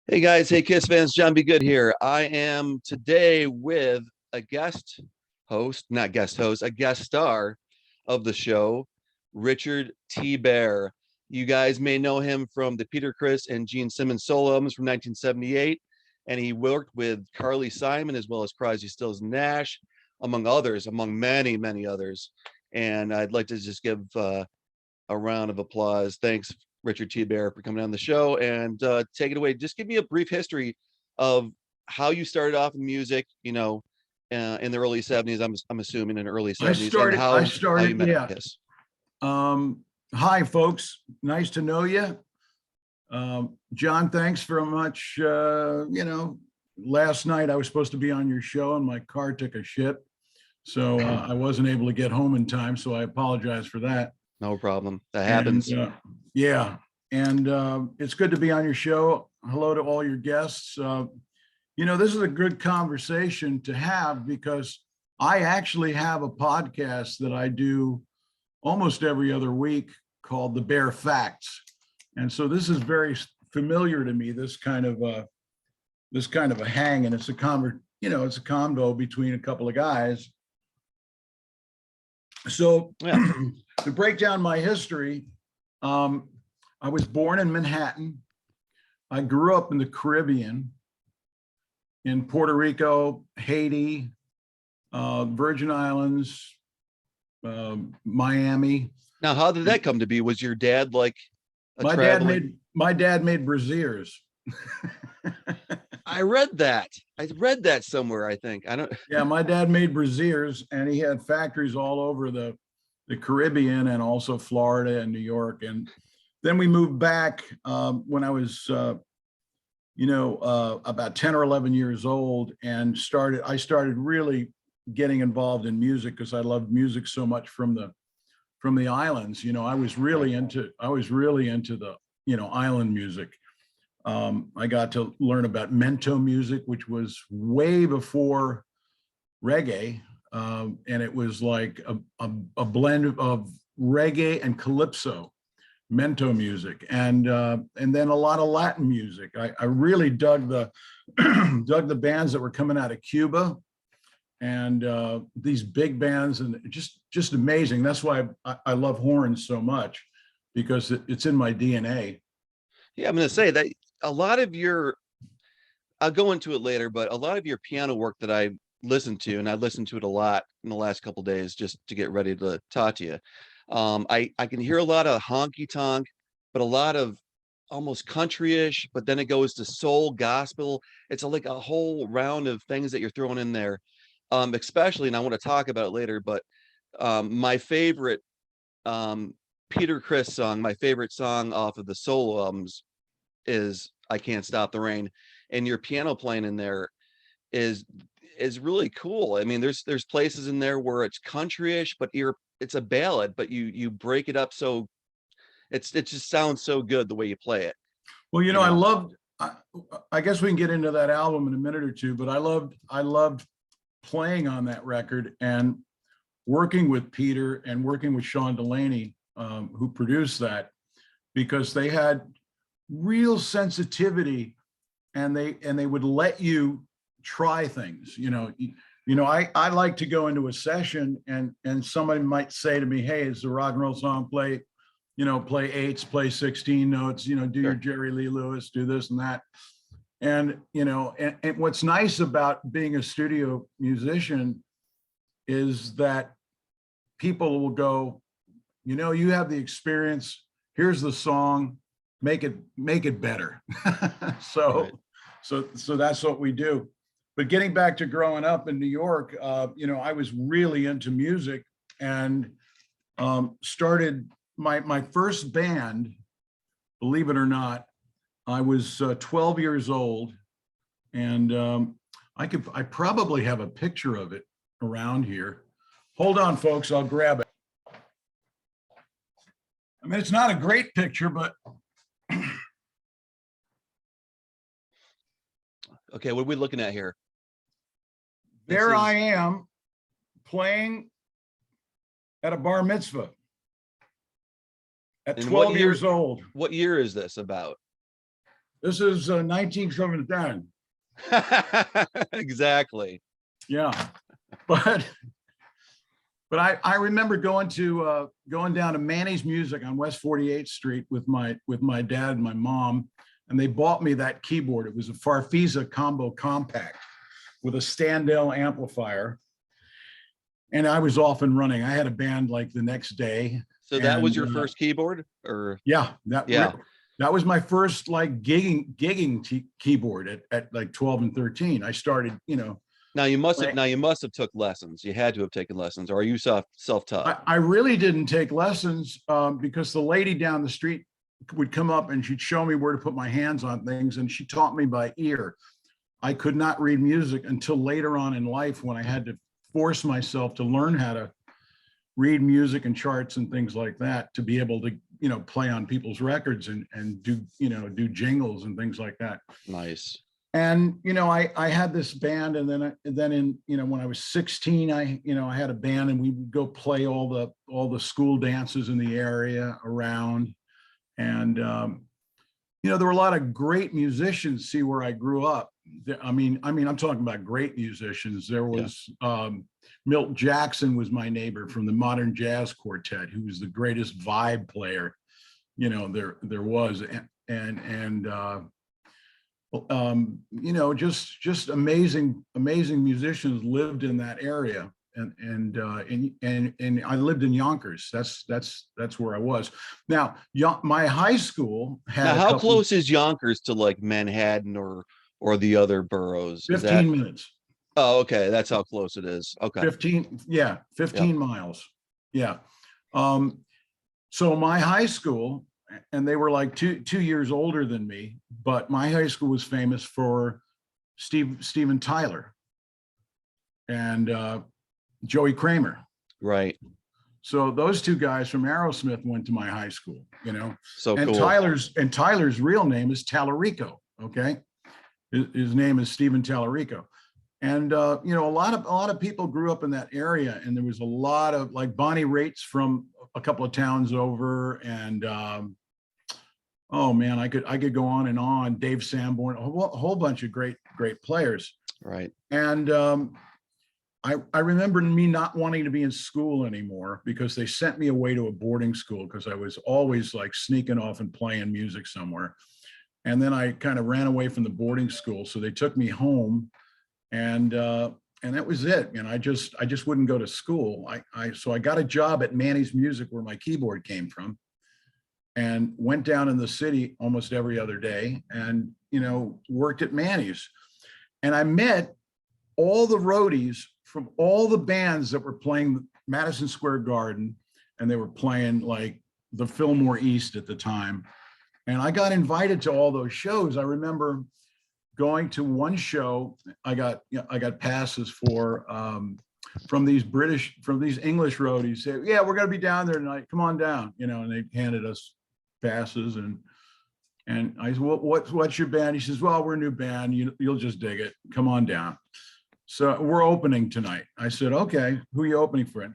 Hey guys, hey Kiss fans, John Be Good here. I am today with a guest host, not guest host, a guest star of the show, Richard T. Bear. You guys may know him from the Peter Criss and Gene Simmons solo albums from 1978, and he worked with Carly Simon as well as Crosby, Stills, Nash, among others, among many, many others. And I'd like to just give a round of applause. Thanks, Richard T. Bear, for coming on the show and take it away. Just give me a brief history of how you started off in music, in the early 70s. I'm assuming in the early 70s, and how you met yeah. Kiss. Hi, folks. Nice to know you. John, thanks very much. Last night I was supposed to be on your show and my car took a shit. So I wasn't able to get home in time. So I apologize for that. No problem. That happens. And, it's good to be on your show. Hello to all your guests. This is a good conversation to have because I actually have a podcast that I do almost every other week called The Bare Facts. And so this is very familiar to me, this kind of a hang, and it's a convo between a couple of guys. So to break down my history, I was born in Manhattan. I grew up in the Caribbean, in Puerto Rico, Haiti, Virgin Islands, Miami. Now, how did that come to be? Was your dad like my dad made brassieres. I read that somewhere, I think. Yeah, my dad made brassieres, and he had factories all over the Caribbean and also Florida and New York. And then we moved back when I was about 10 or 11 years old, and I started really getting involved in music because I loved music so much from the islands. I was really into the island music. I got to learn about mento music, which was way before reggae, and it was like a blend of reggae and calypso, mento music, and then a lot of Latin music. I really dug the bands that were coming out of Cuba, and these big bands, and just amazing. That's why I love horns so much, because it's in my DNA. Yeah, I'm going to say that a lot of I'll go into it later, but a lot of your piano work that I listened to, and I listened to it a lot in the last couple of days just to get ready to talk to you. I can hear a lot of honky tonk, but a lot of almost country-ish, but then it goes to soul, gospel. It's like a whole round of things that you're throwing in there. Especially, and I want to talk about it later, but my favorite Peter Criss song, my favorite song off of the solo albums is I Can't Stop the Rain, and your piano playing in there is really cool. I mean, there's places in there where it's country-ish, but it's a ballad, but you break it up so it just sounds so good the way you play it. Well, I guess we can get into that album in a minute or two, but I loved playing on that record and working with Peter and working with Delaney, who produced that, because they had real sensitivity, and they would let you try things. I like to go into a session and somebody might say to me, hey, it's a rock and roll song, play eights, play 16 notes, do your Jerry Lee Lewis, do this and that. And what's nice about being a studio musician is that people will go, you have the experience, here's the song, make it better. So that's what we do. But getting back to growing up in New York, I was really into music, and started my first band, believe it or not. I was 12 years old, and I probably have a picture of it around here. Hold on, folks, I'll grab it. I mean, it's not a great picture, but okay, what are we looking at here? There I am playing at a bar mitzvah at 12 years old. What year is this about? This is 1979. Exactly. Yeah, but I remember going down to Manny's Music on West 48th Street with my dad and my mom, and they bought me that keyboard. It was a Farfisa Combo Compact with a Standell amplifier, and I was off and running. I had a band like the next day. So that was your first keyboard, or yeah, yeah. That was my first like gigging keyboard at like 12 and 13. I started, Now you must have took lessons. You had to have taken lessons, or are you self-taught? I really didn't take lessons because the lady down the street would come up and she'd show me where to put my hands on things, and she taught me by ear. I could not read music until later on in life when I had to force myself to learn how to read music and charts and things like that to be able to, play on people's records and do jingles and things like that. Nice. And, I had this band, and then when I was 16, I had a band, and we would go play all the school dances in the area around. And, there were a lot of great musicians. See where I grew up. I mean, I'm talking about great musicians. There was, Milt Jackson was my neighbor from the Modern Jazz Quartet, who was the greatest vibe player, there was. Just amazing musicians lived in that area. And I lived in Yonkers. That's where I was. Now, my high school had. Now, how close is Yonkers to like Manhattan or the other boroughs? 15 minutes. Oh, okay. That's how close it is. Okay. 15 miles. Yeah. So my high school, and they were like two years older than me, but my high school was famous for Steven Tyler and Joey Kramer. Right. So those two guys from Aerosmith went to my high school, So and cool. Tyler's real name is Tallarico. Okay. His name is Steven Tallarico. And, a lot of people grew up in that area, and there was a lot of like Bonnie Raitt's from a couple of towns over. And, oh man, I could go on and on. Dave Sanborn, a whole bunch of great players. Right. And, I remember me not wanting to be in school anymore because they sent me away to a boarding school because I was always like sneaking off and playing music somewhere. And then I kind of ran away from the boarding school. So they took me home, and that was it. And I just wouldn't go to school. So I got a job at Manny's Music, where my keyboard came from, and went down in the city almost every other day and, worked at Manny's. And I met all the roadies from all the bands that were playing Madison Square Garden, and they were playing like the Fillmore East at the time. And I got invited to all those shows. I remember going to one show. I got passes for from these English roadies. Say, yeah, we're going to be down there tonight. Come on down, and they handed us passes. And I said, well, what's your band? He says, well, we're a new band. You'll just dig it. Come on down. So we're opening tonight. I said, okay, who are you opening for?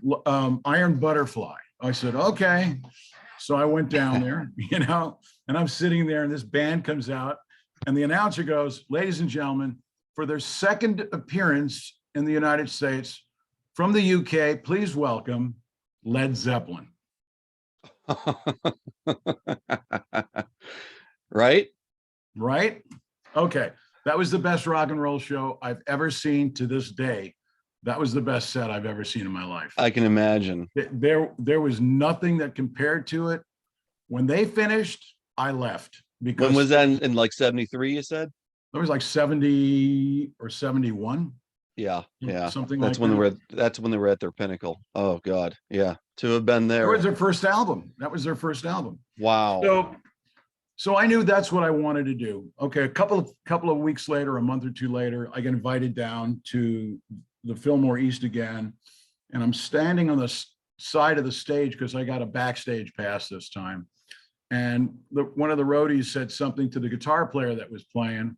Iron Butterfly. I said, okay. So I went down there, and I'm sitting there, and this band comes out, and the announcer goes, ladies and gentlemen, for their second appearance in the United States from the UK, please welcome Led Zeppelin. Right? Right? Okay. That was the best rock and roll show I've ever seen to this day. That was the best set I've ever seen in my life. I can imagine. There was nothing that compared to it. When they finished, I left. Because when was that in like 73, you said? It was like 70 or 71. Yeah. Something that's like when that. That's when they were at their pinnacle. Oh God. Yeah. To have been there. That was their first album. Wow. So I knew that's what I wanted to do. Okay. A couple of weeks later, a month or two later, I get invited down to the Fillmore East again. And I'm standing on the side of the stage because I got a backstage pass this time. And one of the roadies said something to the guitar player that was playing.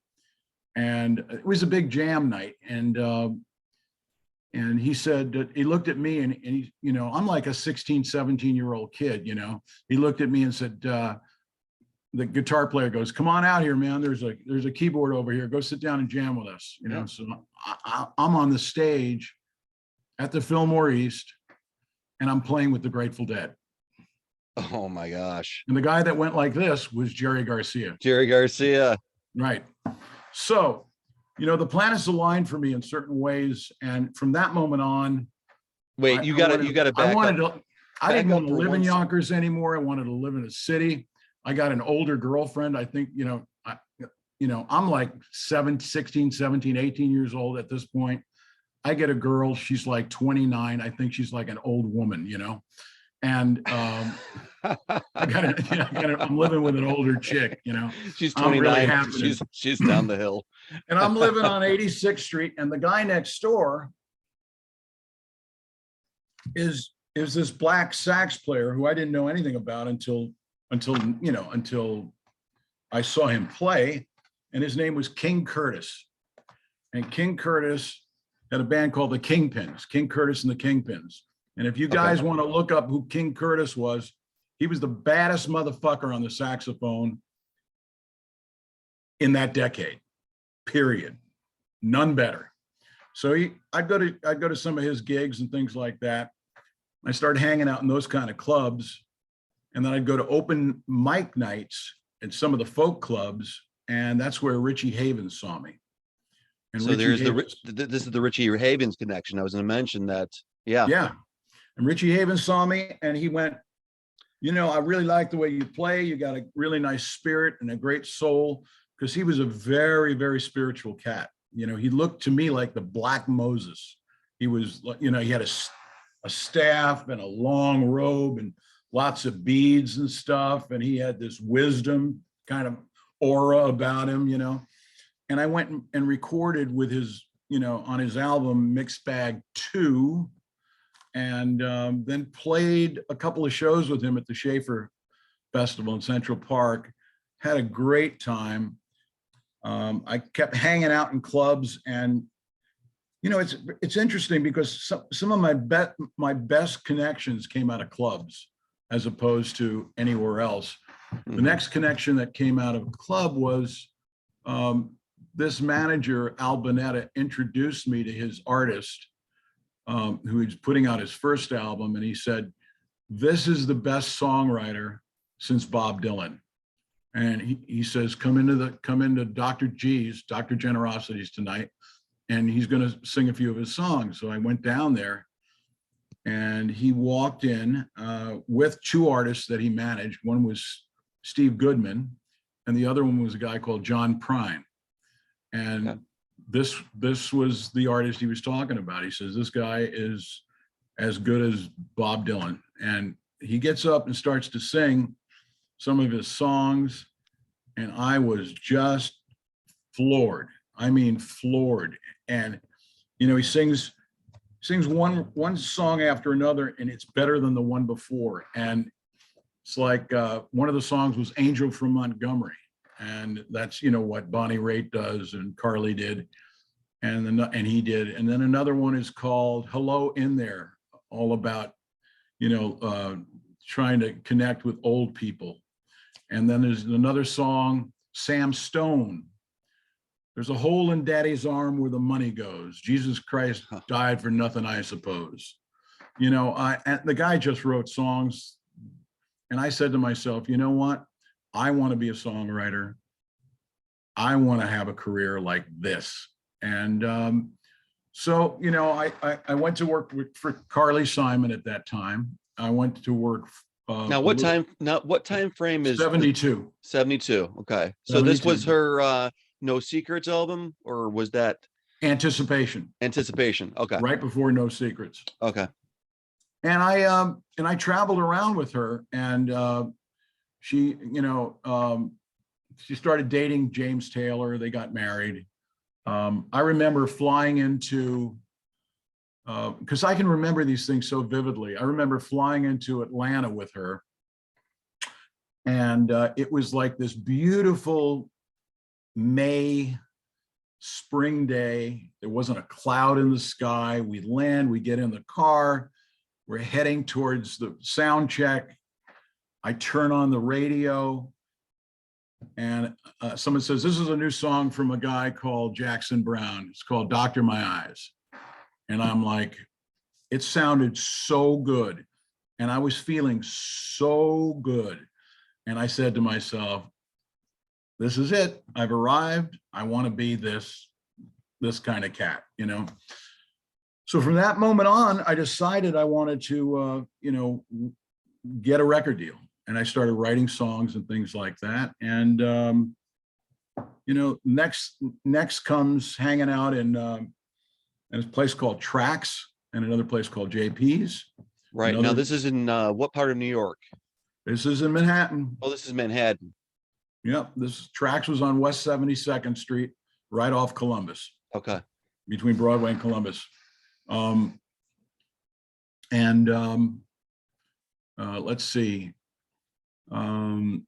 And it was a big jam night. And he said that he looked at me and he, I'm like a 16, 17-year-old kid, he looked at me and said, the guitar player goes, "Come on out here, man. There's a keyboard over here. Go sit down and jam with us." You know, so I'm on the stage at the Fillmore East, and I'm playing with the Grateful Dead. Oh my gosh. And the guy that went like this was Jerry Garcia. Jerry Garcia. Right. So, you know, the planets aligned for me in certain ways, and from that moment on, Wait, you got to back up. I didn't want to live in Yonkers anymore. I wanted to live in a city. I got an older girlfriend. I think, I'm like 16, 17, 18 years old at this point. I get a girl, she's like 29. I think she's like an old woman, you know? And I'm living with an older chick, you know? She's 29. Really she's down the hill. And I'm living on 86th Street, and the guy next door is this black sax player who I didn't know anything about until I saw him play, and his name was King Curtis. And King Curtis had a band called the Kingpins, King Curtis and the Kingpins. And if you guys want to look up who King Curtis was, he was the baddest motherfucker on the saxophone in that decade, period. None better. So I'd go to some of his gigs and things like that. I started hanging out in those kind of clubs. And then I'd go to open mic nights at some of the folk clubs. And that's where Richie Havens saw me. And so this is the Richie Havens connection. I was going to mention that. Yeah. Yeah. And Richie Havens saw me, and he went, "You know, I really like the way you play. You got a really nice spirit and a great soul," because he was a very, very spiritual cat. You know, he looked to me like the Black Moses. He was, you know, he had a staff and a long robe and lots of beads and stuff. And he had this wisdom kind of aura about him, you know. And I went and recorded with his, you know, on his album Mixed Bag 2, and then played a couple of shows with him at the Schaefer Festival in Central Park. Had a great time. I kept hanging out in clubs, and you know, it's interesting because some of my best connections came out of clubs as opposed to anywhere else. Mm-hmm. The next connection that came out of a club was this manager, Al Bonetta, introduced me to his artist who was putting out his first album, and he said, "This is the best songwriter since Bob Dylan." And he says, come into Dr. G's, Dr. Generosity's tonight, and he's going to sing a few of his songs. So I went down there, and he walked in with two artists that he managed. One was Steve Goodman, and the other one was a guy called John Prine. And this was the artist he was talking about. He says, "This guy is as good as Bob Dylan." And he gets up and starts to sing some of his songs, and I was just floored. I mean, floored. And you know, he sings one song after another, and it's better than the one before. And it's like one of the songs was "Angel from Montgomery," and that's, you know, what Bonnie Raitt does and Carly did, and he did. And then another one is called "Hello in There," all about, you know, trying to connect with old people. And then there's another song, Sam Stone. "There's a hole in Daddy's arm where the money goes. Jesus Christ died for nothing, I suppose." You know, and the guy just wrote songs. And I said to myself, you know what? I want to be a songwriter. I want to have a career like this. And so, you know, I went to work for Carly Simon at that time. I went to work. Now, what time frame is 72? 72. Okay. So 72. This was her No Secrets album, or was that Anticipation? Okay. Right before No Secrets. Okay. And I traveled around with her, and she, you know, she started dating James Taylor. They got married. I remember flying into, because I can remember these things so vividly. I remember flying into Atlanta with her, and it was like this beautiful May spring day. There wasn't a cloud in the sky. We land, we get in the car, we're heading towards the sound check. I turn on the radio, And someone says, this is a new song from a guy called Jackson Brown. It's called Doctor My Eyes. And I'm like, it sounded so good. And I was feeling so good. And I said to myself, this is it. I've arrived. I want to be this kind of cat, you know? So from that moment on, I decided I wanted to, you know, get a record deal. And I started writing songs and things like that. And, you know, next comes hanging out in a place called Trax and another place called JP's. Right. Now this is in what part of New York? This is in Manhattan. Oh, this is Manhattan. Yep. This Trax was on West 72nd Street, right off Columbus. Okay. Between Broadway and Columbus. Let's see. I'm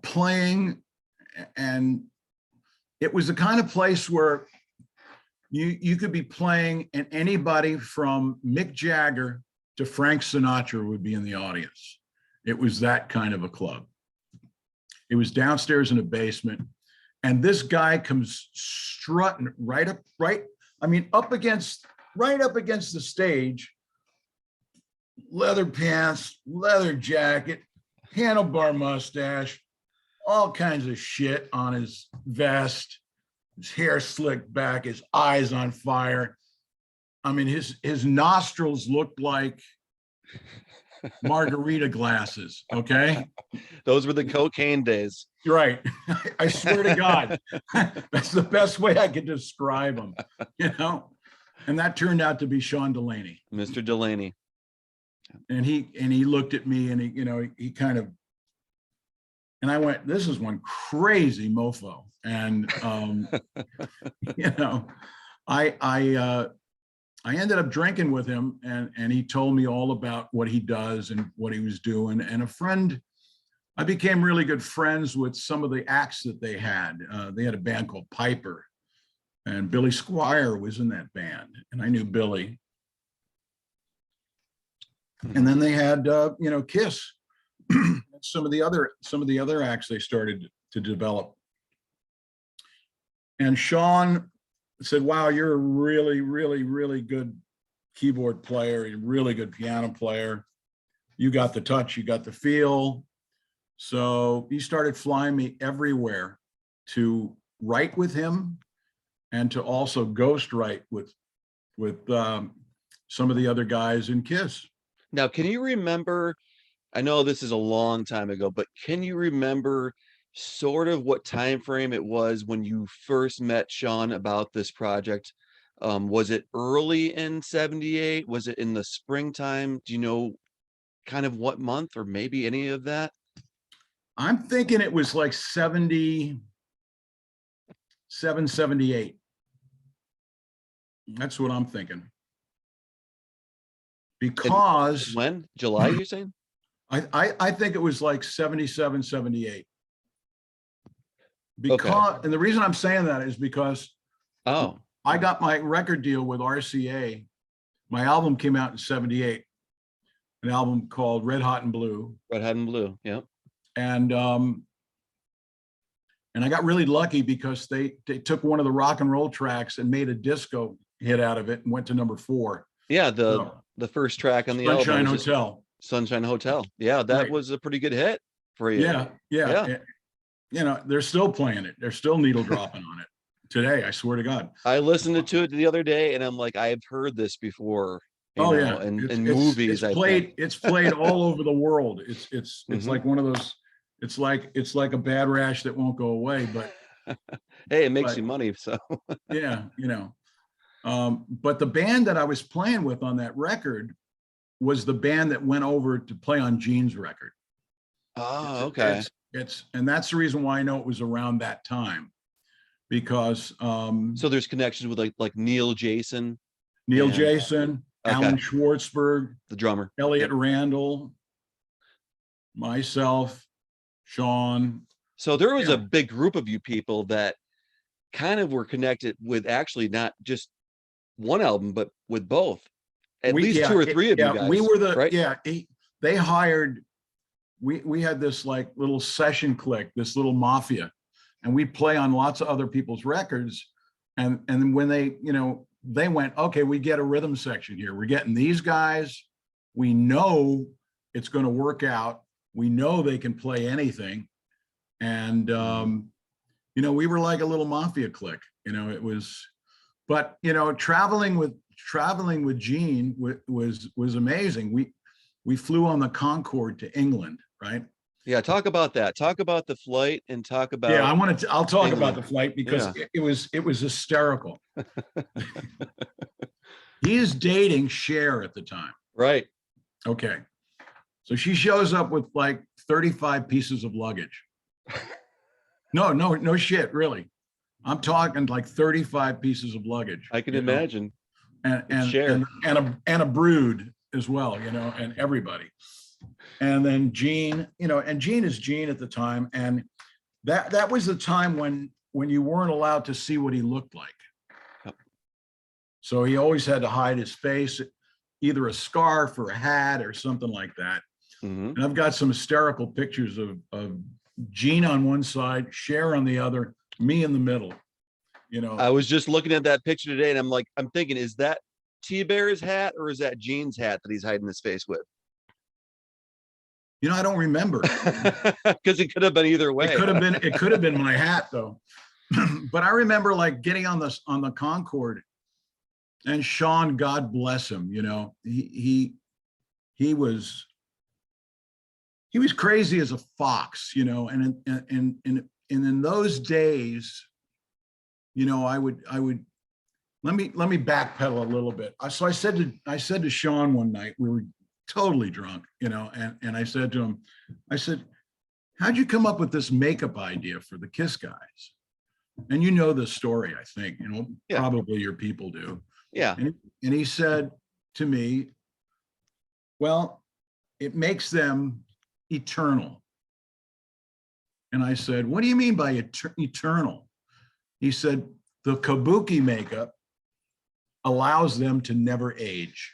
playing, and it was the kind of place where you could be playing and anybody from Mick Jagger to Frank Sinatra would be in the audience. It was that kind of a club. It was downstairs in a basement, and this guy comes strutting right up against the stage, leather pants, leather jacket, handlebar mustache, all kinds of shit on his vest, his hair slicked back, his eyes on fire. I mean, his nostrils looked like margarita glasses, okay? Those were the cocaine days. You're right. I swear to God, that's the best way I could describe him, you know? And that turned out to be Sean Delaney. Mr. Delaney. And he looked at me and he kind of, and I went, this is one crazy mofo. And, you know, I ended up drinking with him, and he told me all about what he does and what he was doing. And I became really good friends with some of the acts that they had. They had a band called Piper, and Billy Squire was in that band, and I knew Billy. And then they had, you know, Kiss, some of the other acts they started to develop. And Sean said, wow, you're a really, really, really good keyboard player, a really good piano player. You got the touch, you got the feel. So he started flying me everywhere to write with him and to also ghost write with some of the other guys in Kiss. Now, can you remember, I know this is a long time ago, but can you remember sort of what time frame it was when you first met Sean about this project? Was it early in 78? Was it in the springtime? Do you know kind of what month, or maybe any of that? I'm thinking it was like 77, 78. That's what I'm thinking. Because when? July, you're saying? I think it was like 77, 78. Because, okay. And the reason I'm saying that is because I got my record deal with RCA. My album came out in 78, an album called Red Hot and Blue. Red Hot and Blue, yeah. And I got really lucky because they took one of the rock and roll tracks and made a disco hit out of it and went to number 4. Yeah, the first track on the album, Sunshine Hotel. Sunshine Hotel. Yeah, that was a pretty good hit for you. Yeah. You know, they're still playing it. They're still needle dropping on it today. I swear to God. I listened to it the other day, and I'm like, I've heard this before. Yeah, in movies. It's played all over the world. It's like one of those. It's like a bad rash that won't go away. But hey, it makes you money. So yeah, you know. But the band that I was playing with on that record was the band that went over to play on Gene's record. Oh, okay. And that's the reason why I know it was around that time, because so there's connections with like Neil Jason, Alan Schwartzberg, the drummer, Elliot Randall, myself, Sean. So there was a big group of you people that kind of were connected with actually not just one album, but with both. At least 2 or 3 of you guys. We were right? they hired we had this like little session clique, this little mafia, and we play on lots of other people's records. And then when they, they went, okay, we get a rhythm section here. We're getting these guys. We know it's going to work out. We know they can play anything. And, we were like a little mafia clique, it was, but, traveling with Gene was amazing. We flew on the Concorde to England, right? Yeah. Talk about that. Talk about the flight and talk about. Yeah, I'll talk England. about the flight because it was hysterical. He is dating Cher at the time. Right. Okay. So she shows up with like 35 pieces of luggage. No shit, really. I'm talking like 35 pieces of luggage. I can imagine. And a brood as well, and everybody. And then Gene, and Gene is Gene at the time. And that was the time when you weren't allowed to see what he looked like. Yep. So he always had to hide his face, either a scarf or a hat or something like that. Mm-hmm. And I've got some hysterical pictures of Gene on one side, Cher on the other, me in the middle. I was just looking at that picture today and I'm thinking, is that T-Bear's hat or is that Gene's hat that he's hiding his face with? I don't remember. Because it could have been either way. It could have been my hat though. But I remember like getting on the Concorde, and Sean, God bless him, he was crazy as a fox, and in those days, I would let me backpedal a little bit. So I said to Sean one night, we were totally drunk, and I said to him, how'd you come up with this makeup idea for the Kiss guys? And you know the story, I think, Yeah. Probably your people do. Yeah. And he said to me, well, it makes them eternal. And I said, what do you mean by eternal? He said, the kabuki makeup allows them to never age.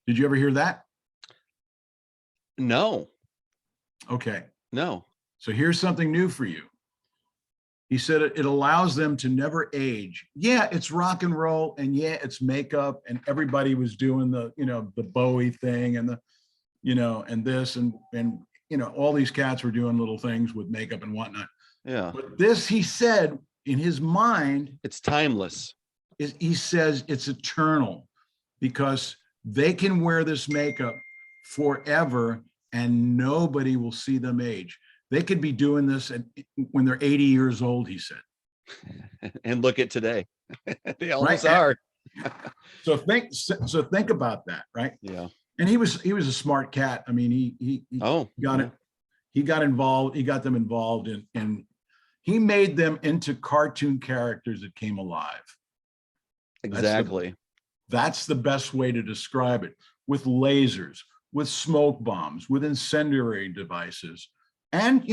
Did you ever hear that? No. Okay. No. So here's something new for you. He said it allows them to never age. Yeah, it's rock and roll, and yeah, it's makeup, and everybody was doing the Bowie thing and and this and all these cats were doing little things with makeup and whatnot. Yeah. But this, he said, in his mind, it's timeless. He says it's eternal because they can wear this makeup forever and nobody will see them age. They could be doing this when they're 80 years old, he said. And look at today. They almost are. So think about that, right? Yeah. And he was a smart cat. I mean, he got involved. He got them involved and he made them into cartoon characters that came alive. Exactly. That's the best way to describe it. With lasers, with smoke bombs, with incendiary devices, and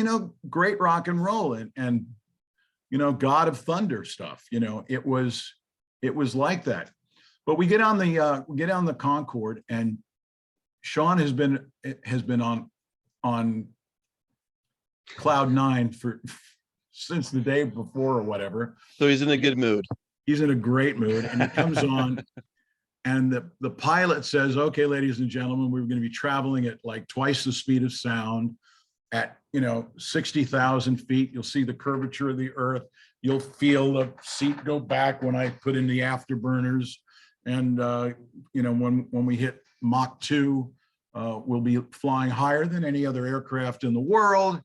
great rock and roll and God of Thunder stuff. It was like that. But we get on the Concorde, and Sean has been on cloud nine since the day before or whatever. So he's in a good mood. He's in a great mood, and he comes on, and the pilot says, "Okay, ladies and gentlemen, we're going to be traveling at like twice the speed of sound at 60,000 feet. You'll see the curvature of the earth. You'll feel the seat go back when I put in the afterburners, and when we hit Mach 2, we'll be flying higher than any other aircraft in the world,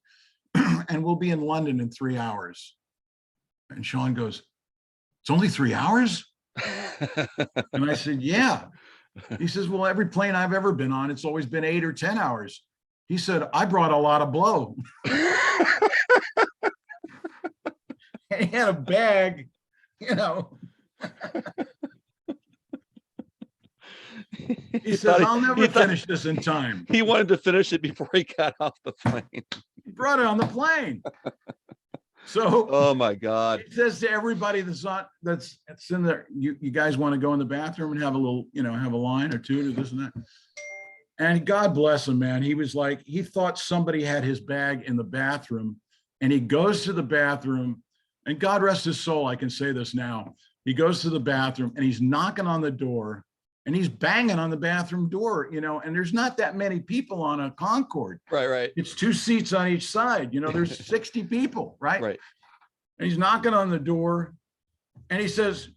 and we'll be in London in 3 hours." And Sean goes, "It's only 3 hours?" And I said, "Yeah." He says, "Well, every plane I've ever been on, it's always been 8 or 10 hours. He said, "I brought a lot of blow." And he had a bag, He says, "I'll never finish this in time." He wanted to finish it before he got off the plane. He brought it on the plane. So, oh my God. He says to everybody that's in there, you guys want to go in the bathroom and have a little, have a line or two to this and that. And God bless him, man. He was like, he thought somebody had his bag in the bathroom, and he goes to the bathroom, and God rest his soul, I can say this now. He goes to the bathroom and he's knocking on the door and he's banging on the bathroom door, and there's not that many people on a Concorde. Right. It's 2 seats on each side. There's 60 people, right? Right. And he's knocking on the door and he says,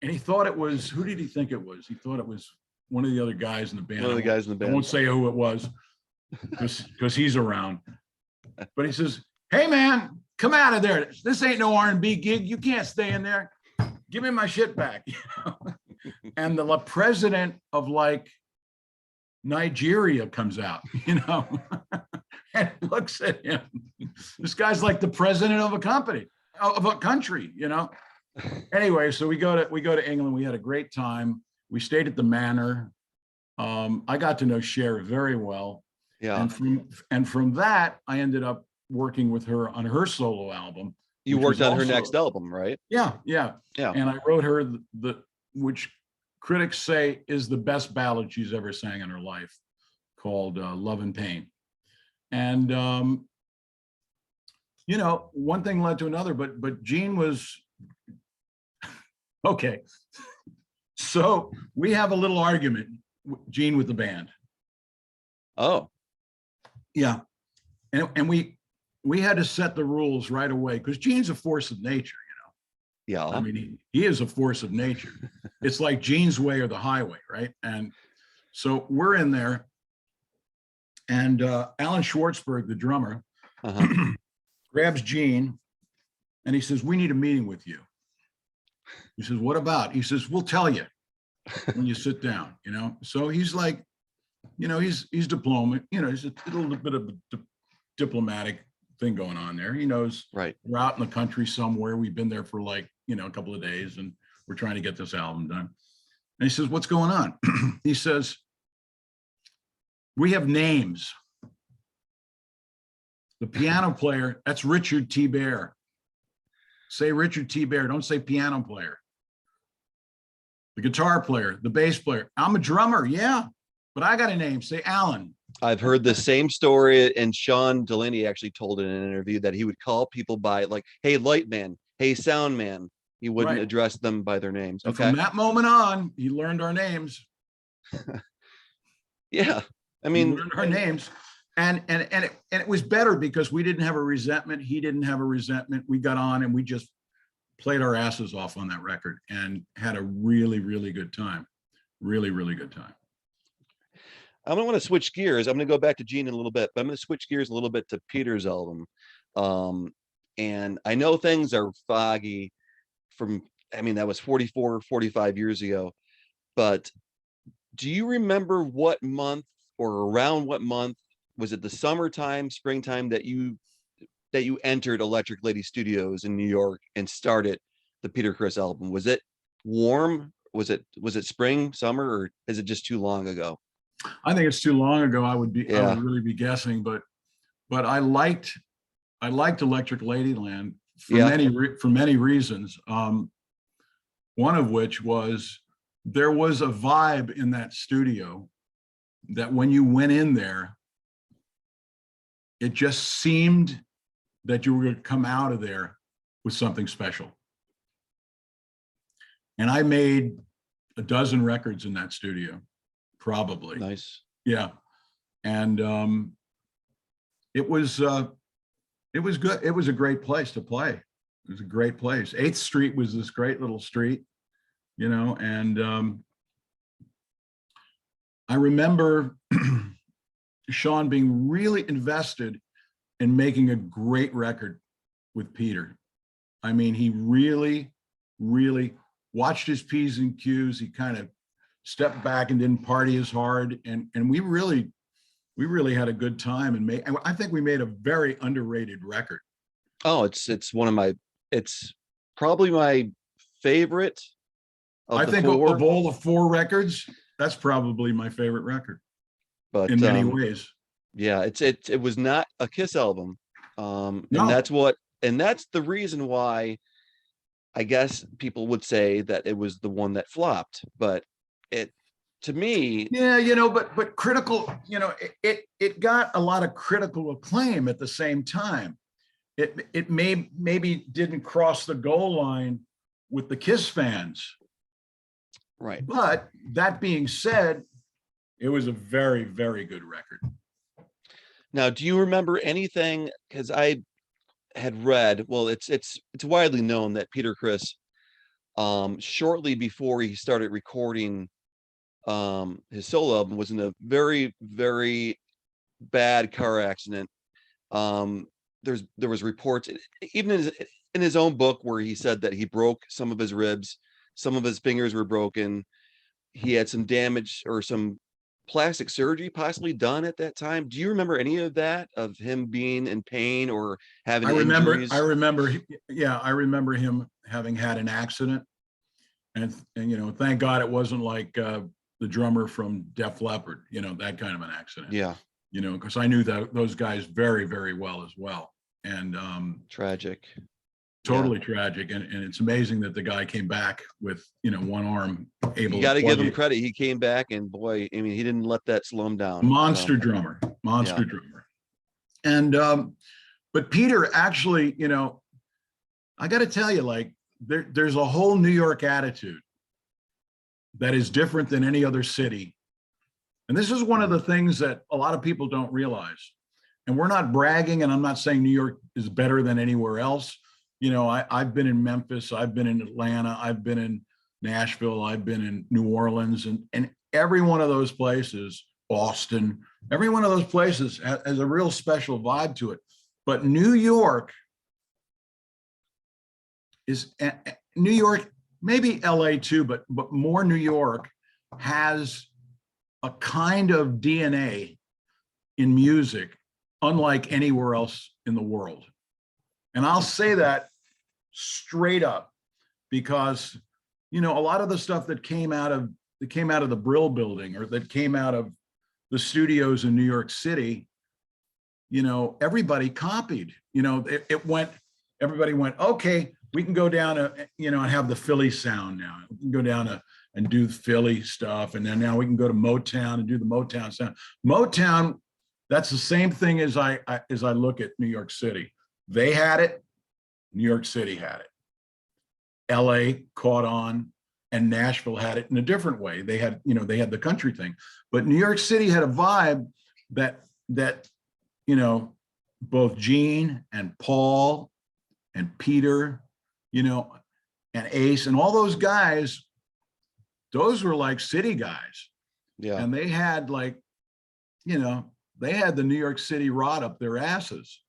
and he thought it was, who did he think it was? He thought it was one of the other guys in the band. One of the guys in the band. I won't say who it was because he's around. But he says, "Hey man, come out of there. This ain't no R&B gig. You can't stay in there. Give me my shit back." And the president of like Nigeria comes out, and looks at him. This guy's like the president of a company, of a country, Anyway, so we go to England. We had a great time. We stayed at the Manor. I got to know Cher very well. Yeah. And from that, I ended up working with her on her solo album. You worked on her next album, right? Yeah. And I wrote her which critics say is the best ballad she's ever sang in her life, called Love and Pain. And one thing led to another, but Gene was okay. So we have a little argument, Gene, with the band. Oh, yeah. And we had to set the rules right away because Gene's a force of nature, Yeah. I mean, he is a force of nature. It's like Gene's way or the highway, right? And so we're in there, and Alan Schwartzberg, the drummer, grabs Gene, and he says, "We need a meeting with you." He says, "What about?" He says, "We'll tell you when you sit down." So he's like, he's diplomat. He's a little bit of a diplomatic thing going on there. He knows, right, we're out in the country somewhere. We've been there for like, a couple of days, and we're trying to get this album done. And he says, "What's going on?" He says, "We have names. The piano player, that's Richard T. Bear. Say Richard T. Bear, don't say piano player. The guitar player, the bass player. I'm a drummer, yeah, but I got a name. Say Alan." I've heard the same story, and Sean Delaney actually told in an interview that he would call people by like, "Hey, light man, hey, sound man." He wouldn't address them by their names. And from that moment on, he learned our names. Yeah, I mean, he learned our names, and it was better because we didn't have a resentment. He didn't have a resentment. We got on and we just played our asses off on that record and had a really, really good time. Really, really good time. I'm gonna want to switch gears. I'm gonna go back to Gene in a little bit, but I'm gonna switch gears a little bit to Peter's album. And I know things are foggy that was 44, 45 years ago, but do you remember what month or around what month, was it the summertime, springtime, that you entered Electric Lady Studios in New York and started the Peter Criss album? Was it warm? Was it spring, summer, or is it just too long ago? I think it's too long ago. I would really be guessing, but I liked Electric Ladyland for many reasons. One of which was there was a vibe in that studio that when you went in there, it just seemed that you were going to come out of there with something special. And I made a dozen records in that studio, probably. Nice. Yeah. And it was good. It was a great place to play. It was a great place. 8th Street was this great little street, and I remember Sean being really invested in making a great record with Peter. I mean, he really, really watched his P's and Q's. He kind of stepped back and didn't party as hard. And we really had a good time, and I think we made a very underrated record. Oh, it's probably my favorite. I think of all the 4 records, that's probably my favorite record. But in many ways. Yeah, it was not a Kiss album. No. And that's the reason why I guess people would say that it was the one that flopped, but to me, Yeah, but critical, it got a lot of critical acclaim at the same time. It maybe didn't cross the goal line with the Kiss fans. right. But that being said, it was a very, very good record. Now, do you remember anything? Because I had read, well, it's widely known that Peter Criss, shortly before he started recording his solo album, was in a very, very bad car accident. There was reports, even in his own book, where he said that he broke some of his ribs, some of his fingers were broken. He had some damage or some plastic surgery possibly done at that time. Do you remember any of that, of him being in pain or having I injuries? remember, yeah, I remember him having had an accident, and thank God it wasn't like the drummer from Def Leppard, that kind of an accident. Yeah, Because I knew those guys very, very well as well, and tragic. totally tragic. And it's amazing that the guy came back with one arm able. You got to give him it. credit. He came back, and boy, I mean, he didn't let that slow him down. Monster drummer. And but Peter actually, I got to tell you, like there's a whole New York attitude that is different than any other city. And this is one of the things that a lot of people don't realize. And we're not bragging, and I'm not saying New York is better than anywhere else. I've been in Memphis, I've been in Atlanta, I've been in Nashville, I've been in New Orleans, and every one of those places, Boston, every one of those places has a real special vibe to it. But New York, maybe LA too, but more New York has a kind of DNA in music unlike anywhere else in the world. And I'll say that straight up because, a lot of the stuff that came out of the Brill building, or that came out of the studios in New York City, everybody copied. Everybody went, okay, we can go down and have the Philly sound now. We can go down and do the Philly stuff. And then now we can go to Motown and do the Motown sound. Motown, that's the same thing as I look at New York City. They had it, New York City had it. LA caught on, and Nashville had it in a different way. They had the country thing. But New York City had a vibe that both Gene and Paul and Peter, and Ace and all those guys, those were like city guys. Yeah. And they had they had the New York City rot up their asses,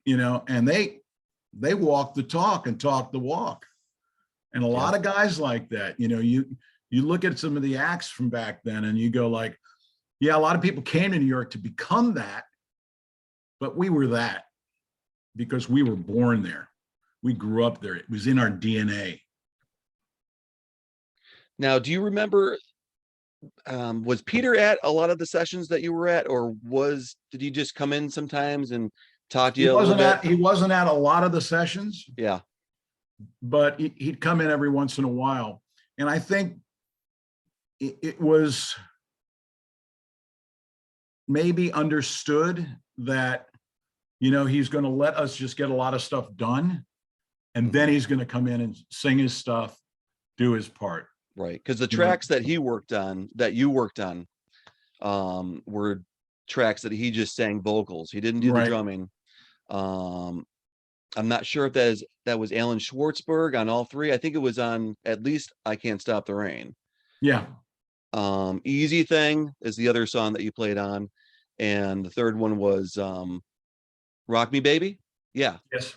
and they walked the talk and talked the walk. And a lot of guys like that, you look at some of the acts from back then and you go like, yeah, a lot of people came to New York to become that, but we were that because we were born there. We grew up there. It was in our DNA. Now, do you remember, was Peter at a lot of the sessions that you were at, or did he just come in sometimes and talk to you a little bit? He wasn't at a lot of the sessions. Yeah. But he'd come in every once in a while. And I think it was maybe understood that, he's going to let us just get a lot of stuff done. And then he's going to come in and sing his stuff, do his part. Right. Because the tracks that you worked on, were tracks that he just sang vocals. He didn't do the drumming. I'm not sure if that was Alan Schwartzberg on all three. I think it was on at least I Can't Stop the Rain. Yeah. Easy Thing is the other song that you played on. And the third one was Rock Me Baby. Yeah. Yes.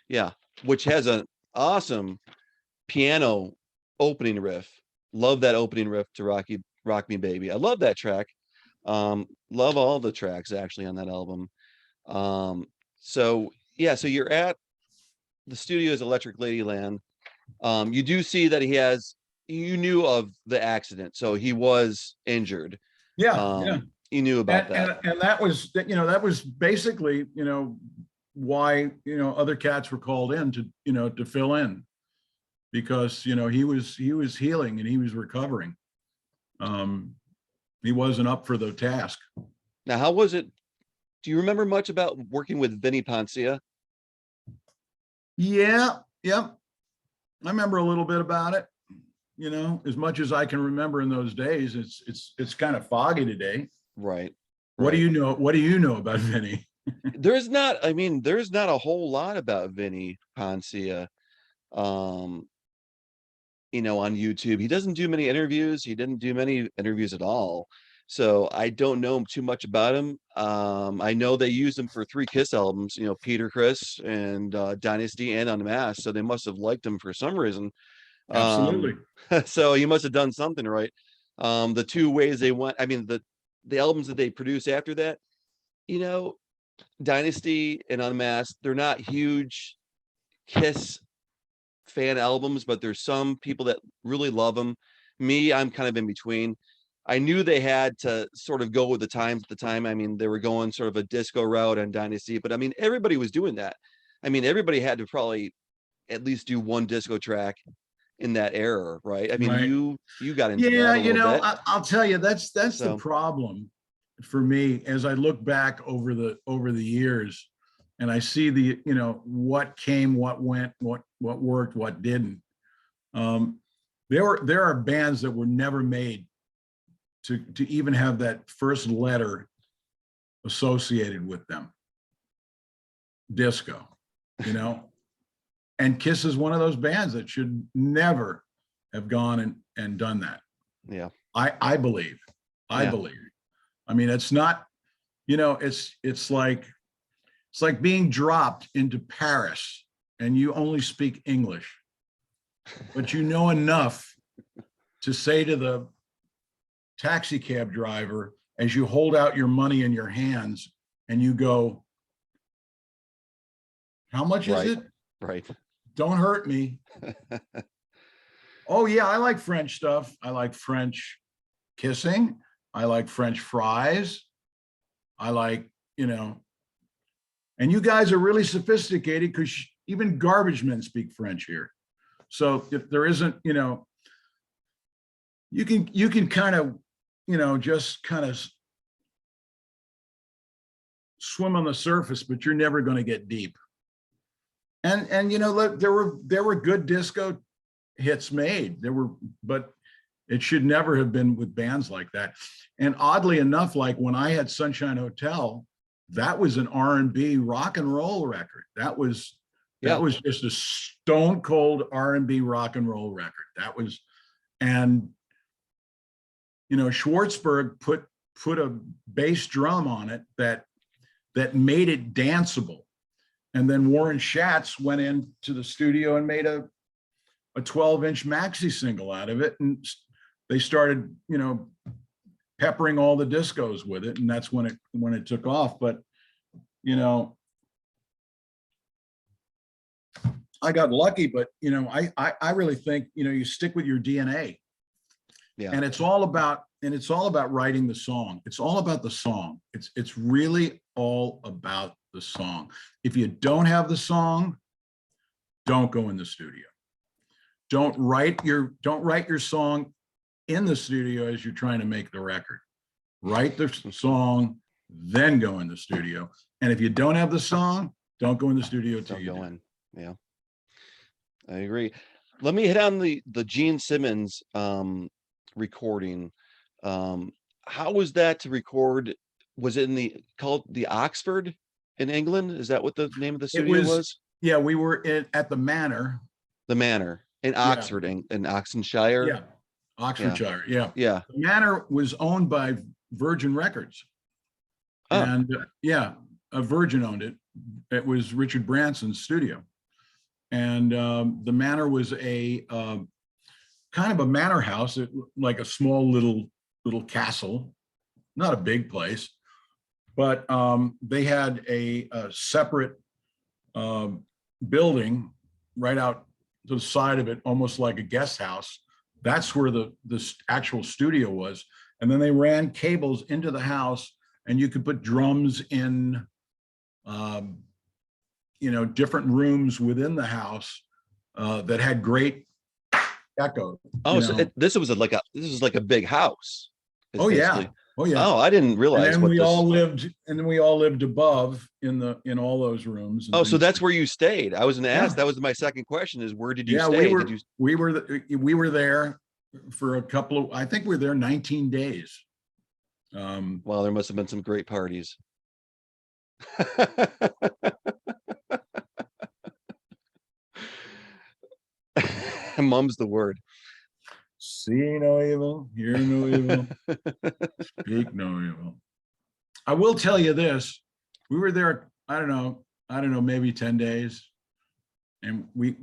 Yeah. Which has an awesome piano opening riff. Love that opening riff to Rock Me Baby. I love that track. Love all the tracks actually on that album. So you're at the studio's Electric Ladyland. You do see that you knew of the accident, so he was injured. Yeah. You knew about that. And that was basically, why, other cats were called in to fill in, because, he was healing and he was recovering. He wasn't up for the task. Now, how was it? Do you remember much about working with Vinnie Poncia? Yeah, yep. I remember a little bit about it. As much as I can remember in those days. It's kind of foggy today. Right. What do Right. you know? What do you know about Vinny? There's not, I mean, there's not a whole lot about Vinnie Poncia, um, on YouTube. He doesn't do many interviews. He didn't do many interviews at all. So I don't know too much about him. I know they used him for 3 Kiss albums, Peter Criss and Dynasty and Unmasked. So they must have liked him for some reason. Absolutely. So he must have done something right. The 2 ways they went, I mean, the albums that they produced after that, you know, Dynasty and Unmasked, they're not huge Kiss fan albums, but there's some people that really love them. Me, I'm kind of in between. I knew they had to sort of go with the times at the time. I mean, they were going sort of a disco route on Dynasty, but I mean, everybody was doing that. I mean, everybody had to probably at least do 1 disco track in that era, right? I mean, Right. you got into Yeah, that a little bit. I'll tell you, that's the So problem for me as I look back over the years, and I see what came, what went, what worked, what didn't. There are bands that were never made to even have that first letter associated with them. Disco, and Kiss is one of those bands that should never have gone and done that. yeah. I believe. I Yeah. believe. I mean, it's not, it's like being dropped into Paris and you only speak English, but you know enough to say to the taxi cab driver as you hold out your money in your hands and you go, how much is it? Right. Don't hurt me. Oh yeah, I like French stuff. I like French kissing. I like French fries. I like, and you guys are really sophisticated because even garbage men speak French here. So if there isn't, you can kind of, just kind of swim on the surface, but you're never going to get deep. And there were good disco hits made. But it should never have been with bands like that. And oddly enough, like when I had Sunshine Hotel, that was an R&B rock and roll record. That was just a stone cold R&B rock and roll record. And Schwartzberg put a bass drum on it that made it danceable. And then Warren Schatz went into the studio and made a 12-inch maxi single out of it. And they started, peppering all the discos with it. And that's when it took off. But, I got lucky, but, I really think, you stick with your DNA. Yeah. And it's all about writing the song. It's all about the song. It's really all about the song. If you don't have the song, don't go in the studio. Don't write your song in the studio as you're trying to make the record. Write the song, then go in the studio. And if you don't have the song, don't go in the studio till you do. Yeah, I agree. Let me hit on the Gene Simmons recording. How was that to record? Was it called the Oxford in England? Is that what the name of the studio was? Yeah, we were at the Manor. The Manor in Oxford, in Oxfordshire. Yeah, Oxfordshire. Yeah. Yeah. The Manor was owned by Virgin Records. Oh. And Virgin owned it. It was Richard Branson's studio. And the Manor was a kind of a manor house, like a small little castle, not a big place, but they had a separate building right out to the side of it, almost like a guest house. That's where the actual studio was. And then they ran cables into the house, and you could put drums in, different rooms within the house that had great echoed. Oh, so this was like a big house. Oh yeah. Oh yeah. Oh, I didn't realize. And then we all lived above in all those rooms. Oh, so that's where you stayed. I was going to ask. That was my second question: is where did you stay? We were there for a couple of. I think we were there 19 days. Well, there must have been some great parties. Mum's the word. See no evil, hear no evil, speak no evil. I will tell you this: we were there. I don't know, maybe 10 days, and we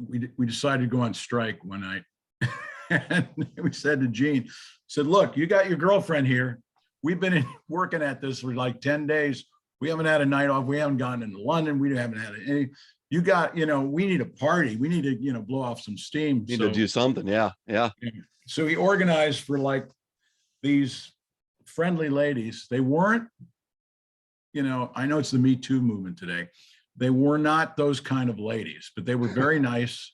decided to go on strike one night. And we said to Gene, "Look, you got your girlfriend here. We've been working at this for like 10 days. We haven't had a night off. We haven't gone into London. We haven't had any. You got, we need a party. We need to, blow off some steam. Need to do something. Yeah. So he organized for like these friendly ladies. They weren't, I know it's the Me Too movement today. They were not those kind of ladies, but they were very nice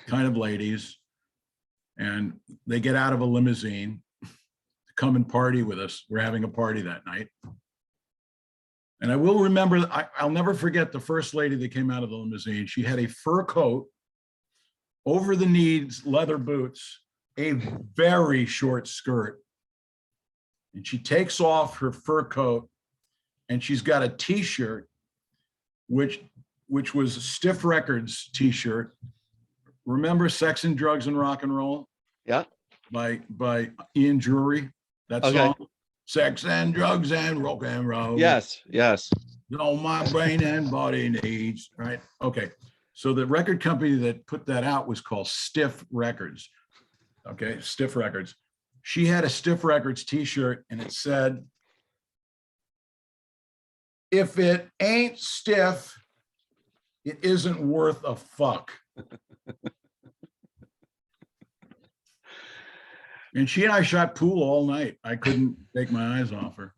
kind of ladies. And they get out of a limousine to come and party with us. We're having a party that night. And I will remember, I'll never forget the first lady that came out of the limousine. She had a fur coat, over the knees, leather boots, a very short skirt. And she takes off her fur coat and she's got a t-shirt, which was a Stiff Records t-shirt. Remember Sex and Drugs and Rock and Roll? Yeah. By Ian Drury, that song. Sex and drugs and rock and roll. Yes. All my brain and body needs, right? Okay. So the record company that put that out was called Stiff Records. Okay, Stiff Records. She had a Stiff Records t-shirt and it said, "If it ain't stiff, it isn't worth a fuck." And she and I shot pool all night. I couldn't take my eyes off her.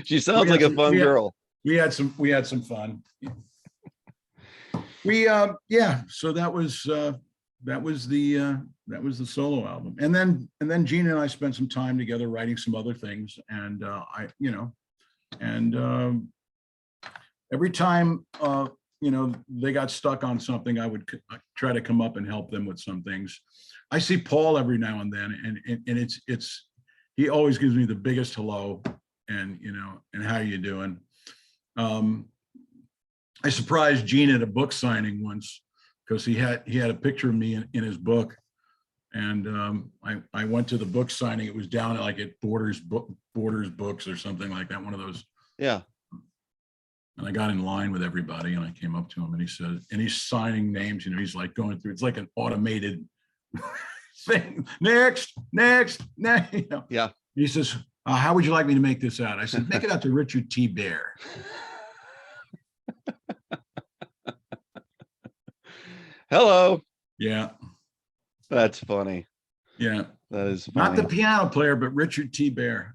She sounds like a fun girl. We had some fun. So that was the solo album. And then Gene and I spent some time together writing some other things. And every time they got stuck on something, I would try to come up and help them with some things. I see Paul every now and then, and it's he always gives me the biggest hello, and and how you doing. I surprised Gene at a book signing once because he had a picture of me in his book, and I went to the book signing. It was down at Borders Books or something like that, one of those. Yeah. And I got in line with everybody, and I came up to him, and he said, and he's signing names. He's like going through. It's like an automated thing. Next. Yeah. He says, "How would you like me to make this out?" I said, "Make it out to Richard T. Bear." Hello. Yeah. That's funny. Yeah. That is funny. Not the piano player, but Richard T. Bear.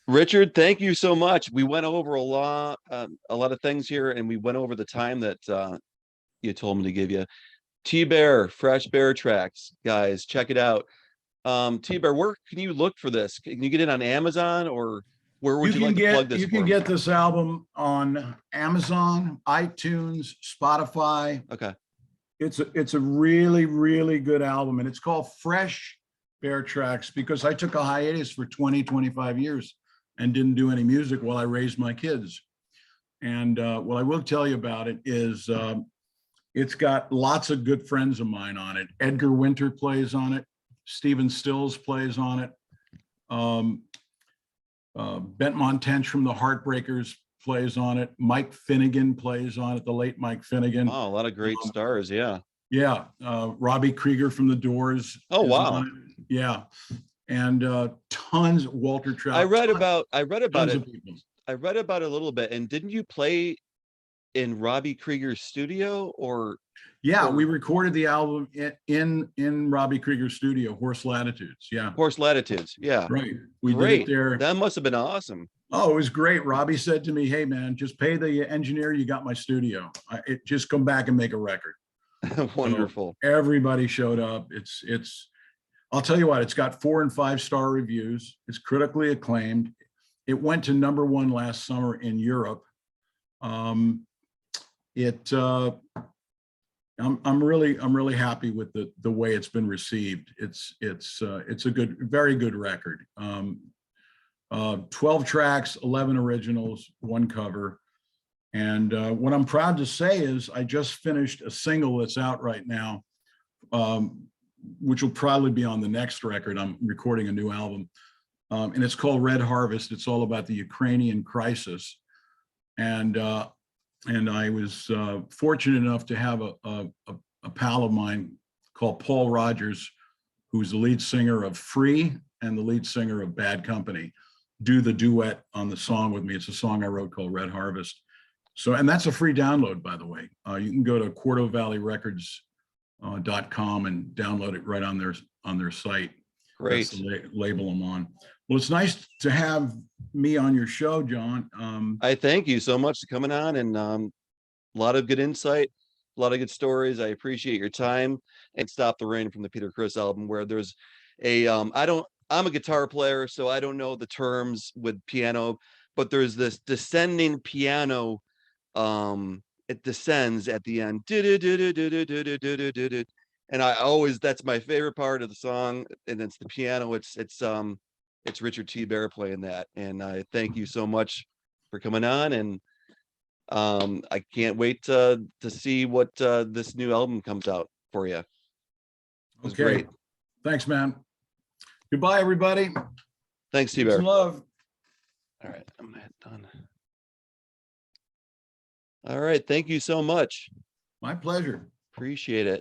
Richard, thank you so much. We went over a lot of things here, and we went over the time that you told me to give you. T-Bear, Fresh Bear Tracks, guys, check it out. T-Bear, where can you look for this? Can you get it on Amazon, or where would you like to plug this? You can get this album on Amazon, iTunes, Spotify. Okay. It's a really, really good album, and it's called Fresh Bear Tracks because I took a hiatus for 25 years and didn't do any music while I raised my kids. And what I will tell you about it is it's got lots of good friends of mine on it. Edgar Winter plays on it. Stephen Stills plays on it. Bent Montench from the Heartbreakers plays on it. Mike Finnegan plays on it, the late Mike Finnegan. Oh, a lot of great stars, yeah. Yeah, Robbie Krieger from The Doors. Oh, wow. Yeah, and tons. Walter Trout. I read about it. I read about it a little bit. And didn't you play in Robbie Krieger's studio, or? Yeah, we recorded the album in Robbie Krieger's studio, Horse Latitudes. Yeah, Horse Latitudes. Yeah, right. We Great. did it there. That must have been awesome. Oh, it was great. Robbie said to me, "Hey man, just pay the engineer. You got my studio. Just come back and make a record." So Wonderful. everybody showed up. I'll tell you what, it's got 4 and 5 star reviews. It's critically acclaimed. It went to #1 last summer in Europe. I'm really happy with the way it's been received. It's a good, very good record. 12 tracks, 11 originals, 1 cover. And what I'm proud to say is I just finished a single that's out right now, which will probably be on the next record. I'm recording a new album, and it's called Red Harvest. It's all about the Ukrainian crisis. And I was fortunate enough to have a pal of mine called Paul Rogers, who's the lead singer of Free and the lead singer of Bad Company, do the duet on the song with me. It's a song I wrote called Red Harvest. So, and that's a free download, by the way. You can go to CordoValleyRecords.com and download it right on their site. Great. That's the label I'm on. Well, it's nice to have me on your show, John. I thank you so much for coming on, and a lot of good insight, a lot of good stories. I appreciate your time. And Stop the Rain from the Peter Criss album, where there's I'm a guitar player, so I don't know the terms with piano, but there's this descending piano. It descends at the end. And that's my favorite part of the song, and it's the piano. It's Richard T. Bear playing that. And I thank you so much for coming on, and I can't wait to see what this new album comes out for you. It was Okay. great. Thanks, man. Goodbye, everybody. Thanks, T. Peace Bear. and love. All right, I'm done. All right, thank you so much. My pleasure. Appreciate it.